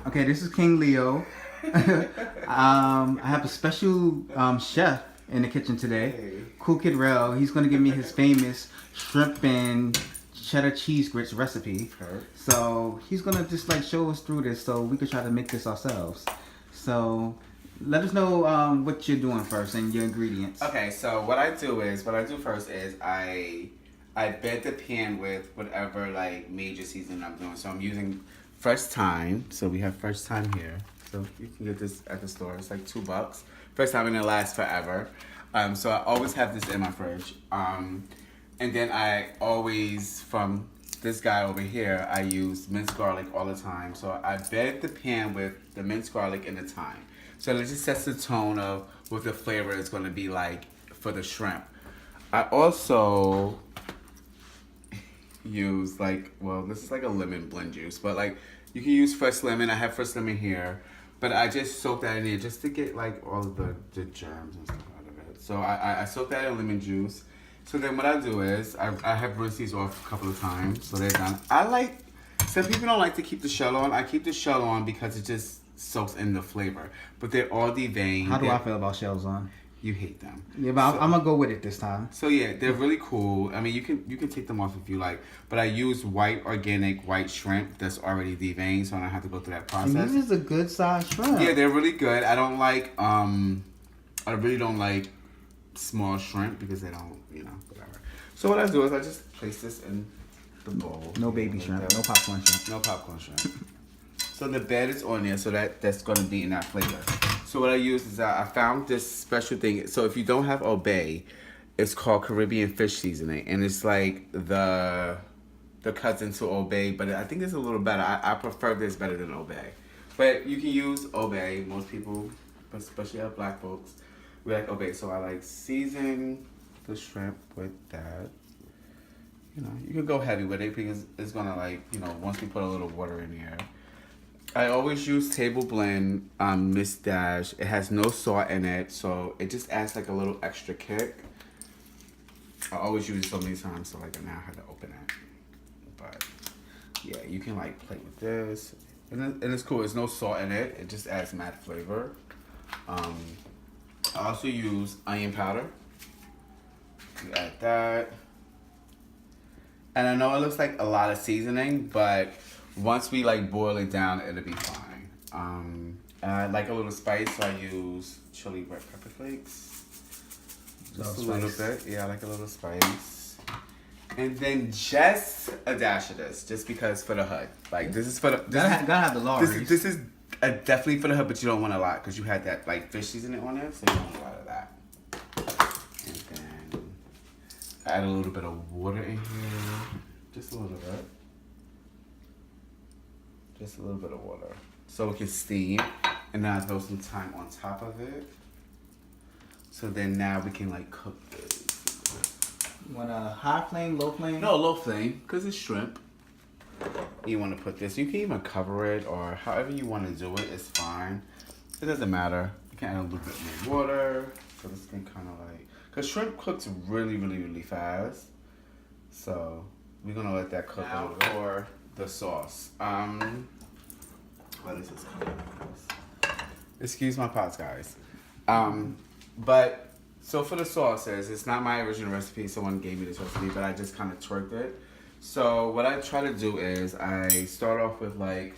Okay, this is King Leo. I have a special chef in the kitchen today, Hey. Koolkidrell. He's going to give me his famous shrimp and cheddar cheese grits recipe. Okay. So he's going to just like show us through this so we could try to make this ourselves. So let us know what you're doing first and your ingredients. Okay, so what I do first is I bed the pan with whatever like major seasoning I'm doing. So I'm using fresh thyme. So we have fresh thyme here. So you can get this at the store. It's like $2. Fresh thyme and it lasts forever. So I always have this in my fridge. And then I always, from this guy over here, I use minced garlic all the time. So I bed the pan with the minced garlic and the thyme. So it just sets the tone of what the flavor is going to be like for the shrimp. I also use this is like a lemon blend juice, but like you can use fresh lemon. I have fresh lemon here, but I just soak that in there just to get like all of the germs and stuff out of it. So I soak that in lemon juice. So then what I do is I have rinsed these off a couple of times so they're done. Some people don't like to keep the shell on. I keep the shell on because it just soaks in the flavor. But they're all deveined. How do I feel about shells on? You hate them. Yeah, but I'm gonna go with it this time. So yeah, they're really cool. I mean, you can take them off if you like, but I use organic white shrimp that's already deveined, so I don't have to go through that process. And this is a good size shrimp. Yeah, they're really good. I really don't like small shrimp because they don't, whatever. So what I do is I just place this in the bowl. No baby shrimp, no popcorn shrimp. No popcorn shrimp. So the bed is on there, so that's going to be in that flavor. So what I use is I found this special thing. So if you don't have Obey, it's called Caribbean fish seasoning, and it's like the cousin to Obey, but I think it's a little better. I prefer this better than Obey, but you can use Obey. Most people, especially our black folks, we like Obey. So I like season the shrimp with that. You can go heavy with it because it's gonna once we put a little water in here. I always use table blend Miss Dash. It has no salt in it, so it just adds like a little extra kick. I always use it so many times, so like now I had to open it. But yeah, you can like play with this, and it's cool. There's no salt in it. It just adds mad flavor. I also use onion powder. You add that, and I know it looks like a lot of seasoning, but once we like boil it down, it'll be fine. And I like a little spice, so I use chili red pepper flakes. Just a little bit. Yeah, I like a little spice. And then just a dash of this, just because for the hood. Like this is for the Gotta have the Lawry's. This is definitely for the hood, but you don't want a lot because you had that like fish seasoning on there, so you don't want a lot of that. And then add a little bit of water in here, just a little bit. Just a little bit of water so it can steam, and then I throw some thyme on top of it. So then now we can like cook this. You want a high flame, low flame? No, low flame, because it's shrimp. You want to put this, you can even cover it or however you want to do it, it's fine. It doesn't matter. You can add a little bit more water so this can kind of like, because shrimp cooks really, really, really fast. So we're going to let that cook a little bit. For the sauce. What is this called? Excuse my pots, guys. But so for the sauces, it's not my original recipe. Someone gave me this recipe, but I just kind of twerked it. So what I try to do is I start off with like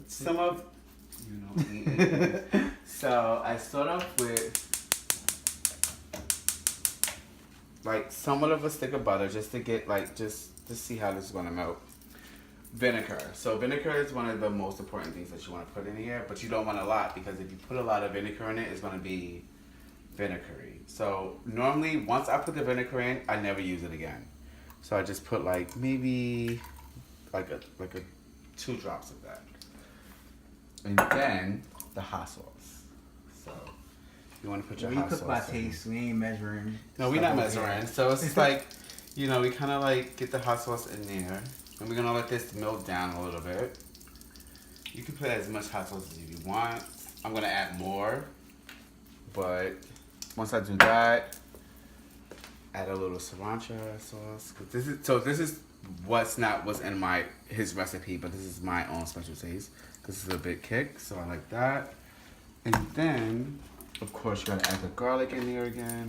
some of, so I start off with like somewhat of a stick of butter just to get like just to see how this is gonna melt. Vinegar. So vinegar is one of the most important things that you want to put in here, but you don't want a lot because if you put a lot of vinegar in it, it's going to be vinegary. So normally, once I put the vinegar in, I never use it again. So I just put like maybe like a 2 drops of that, and then the hot sauce. So you want to put your hot sauce. We cook by taste. We ain't measuring. No, we're not measuring. So it's just like we kind of like get the hot sauce in there. And we're gonna let this melt down a little bit. You can put as much hot sauce as you want. I'm gonna add more, but once I do that, add a little sriracha sauce. This is what's in his recipe, but this is my own special taste. This is a big kick, so I like that. And then, of course, you gotta add the garlic in here again.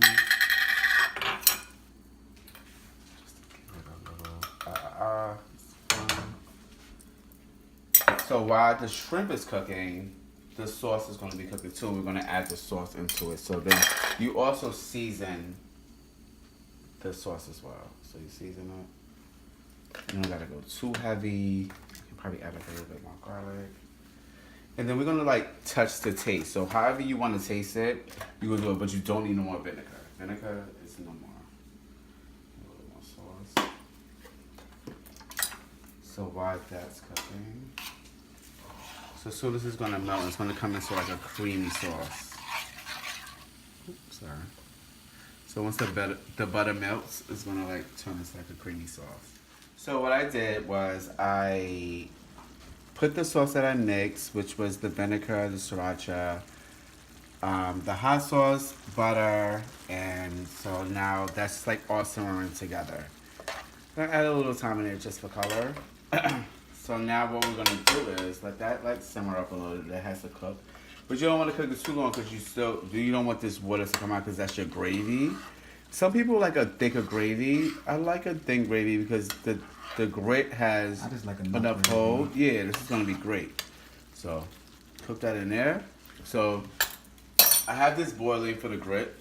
Just to give it a little, So while the shrimp is cooking, the sauce is gonna be cooking too. We're gonna add the sauce into it. So then you also season the sauce as well. So you season it. You don't gotta go too heavy. You can probably add like a little bit more garlic. And then we're gonna like touch the taste. So however you want to taste it, you gonna do it, but you don't need no more vinegar. Vinegar is no more. A little more sauce. So while that's cooking, so as soon as it's gonna melt, it's gonna come into like a creamy sauce. Oops, sorry. So once the butter melts, it's gonna like turn into like a creamy sauce. So what I did was I put the sauce that I mixed, which was the vinegar, the sriracha, the hot sauce, butter, and so now that's like all simmering together. I add a little time in there just for color. So now what we're gonna do is let that like simmer up a little bit. That has to cook, but you don't want to cook it too long because you don't want this water to come out because that's your gravy. Some people like a thicker gravy. I like a thin gravy because the grit has like enough hold. Yeah, this is gonna be great. So cook that in there. So I have this boiling for the grit.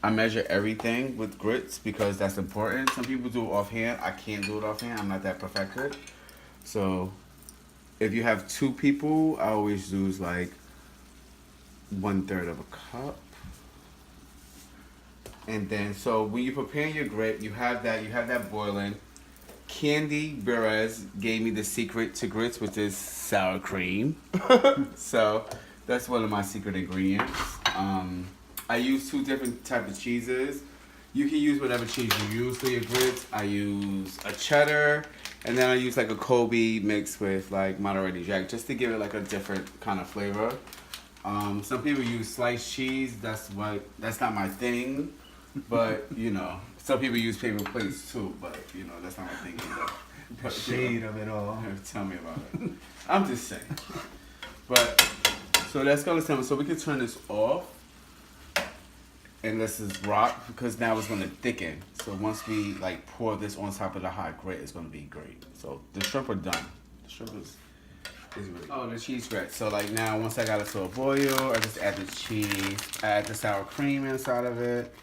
I measure everything with grits because that's important. Some people do it offhand. I can't do it offhand. I'm not that perfected. So if you have 2 people, I always use like 1/3 of a cup. And then, so when you prepare your grit, you have that boiling. Candy Perez gave me the secret to grits, which is sour cream. So that's one of my secret ingredients. I use 2 different types of cheeses. You can use whatever cheese you use for your grits. I use a cheddar, and then I use like a Kobe mixed with like Monterey Jack, just to give it like a different kind of flavor. Some people use sliced cheese. That's not my thing. But, you know, some people use paper plates too, but, you know, that's not my thing either. The shade of it all. Tell me about it. I'm just saying. But, so that's going to simmer. So we can turn this off and let's just rock because now it's going to thicken. So once we, like, pour this on top of the hot grit, it's going to be great. So the shrimp are done. The shrimp is really good. Oh, the cheese grit. So, like, now once I got it to a boil, I just add the cheese, add the sour cream inside of it.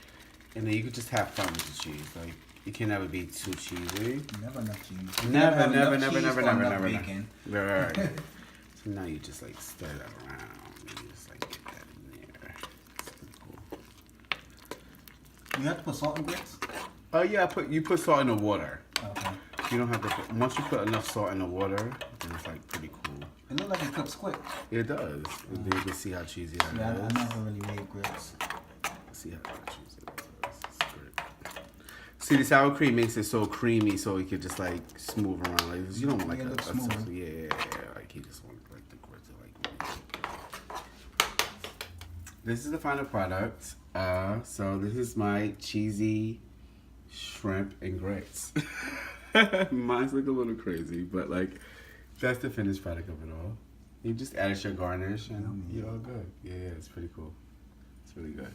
And then you could just have fun with the cheese. Like, you can never be too cheesy. Never enough cheese. Never. Bacon. Right. So now you just like stir that around. And you just like get that in there. It's cool. You have to put salt in grits? Oh yeah, you put salt in the water. Okay. You don't have to put, once you put enough salt in the water, then it's like pretty cool. It looks like it cooks quick. It does. And then you can see how cheesy that is. Yeah, I never really made grits. See how cheesy it is. See, the sour cream makes it so creamy, so it could just like smooth around. Like you don't want like a smooth. like you just want like the grit to like. This is the final product. So this is my cheesy shrimp and grits. Mine's like a little crazy, but like that's the finished product of it all. You just add your garnish and you're all good. Yeah, it's pretty cool. It's really good.